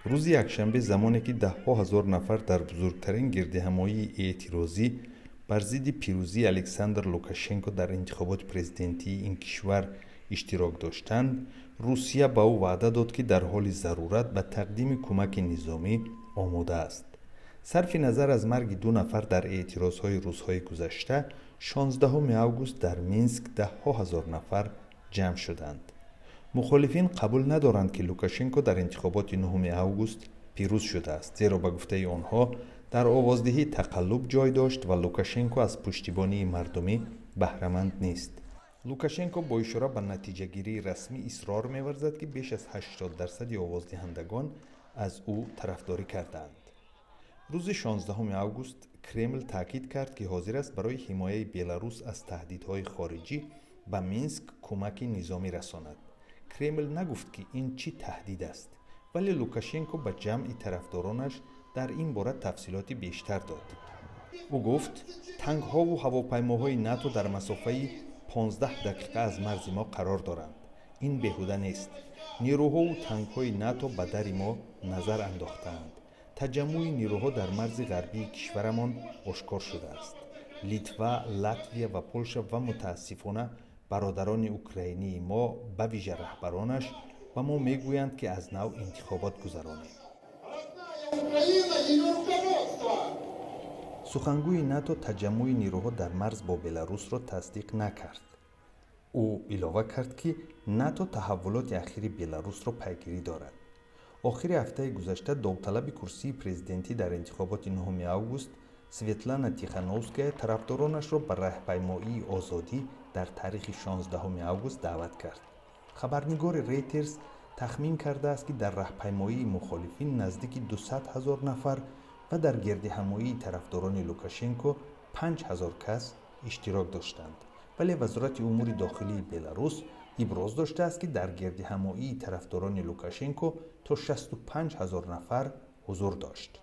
روز یکشنبه زمانی که ده‌ها هزار نفر در بزرگترین گردهمایی اعتراضی بر ضد پیروزی الکساندر لوکاشنکو در انتخابات پرزیدنتی این کشور اشتراک داشتند، روسیه به او وعده داد که در حال ضرورت به تقدیم کمک نظامی آماده است. صرف نظر از مرگ 2 نفر در اعتراضهای روزهای گذشته، 16 اوگوست در مینسک ده‌ها هزار نفر جمع شدند. مخالفین قبول ندارند که لوکاشنکو در انتخابات 9 اوگوست پیروز شده است، زیرا به گفته آنها در آوازدهی تقلب جای داشت و لوکاشنکو از پشتیبانی مردمی بهره‌مند نیست. لوکاشنکو با اشاره به نتیجه گیری رسمی اصرار می‌ورزد که بیش از 80% آوازدهندگان از او طرفداری کردند. روز 16 اوگوست کرمل تاکید کرد که حاضر است برای حمایت بلاروس از تهدیدهای خارجی به مینسک کمک نظامی رساند. کرمل نگفت که این چی تهدید است، ولی لوکاشنکو به جمع طرفدارانش در این باره تفصیلات بیشتر داد. او گفت تانک‌ها و هواپیماهای ناتو در مسافه 15 دقیقه از مرز ما قرار دارند. این بیهوده نیست. نیروها و تانک‌های ناتو به در ما نظر انداختند. تجمع نیروها در مرز غربی کشورمان آشکار شده است. لیتوا، لاتویا و پولشا و متاسفانه برادران اوکراینی ما به ویژه رهبرانش به ما میگویند که از نو انتخابات گذرانیم. سخنگوی ناتو تجمع نیروها در مرز با بلاروس را تصدیق نکرد. او علاوه کرد که ناتو تحولات اخیر بلاروس را پیگیری دارد. آخر هفته گذشته داوطلب کرسی پرزیدنتی در انتخابات 9 اوگوست سویتلانا تیخانووسکایا طرفدارانش را به راهپیمایی آزادی در تاریخ 16 اوگوست دعوت کرد. خبرنگار ریترز تخمین کرده است که در راهپیمایی مخالفین نزدیک 200,000 نفر و در گردهمایی طرفداران لوکاشنکو 5,000 کس اشتراک داشتند. ولی وزارت امور داخلی بلاروس ابراز داشته است که در گردهمایی طرفداران لوکاشنکو تا 65,000 نفر حضور داشت.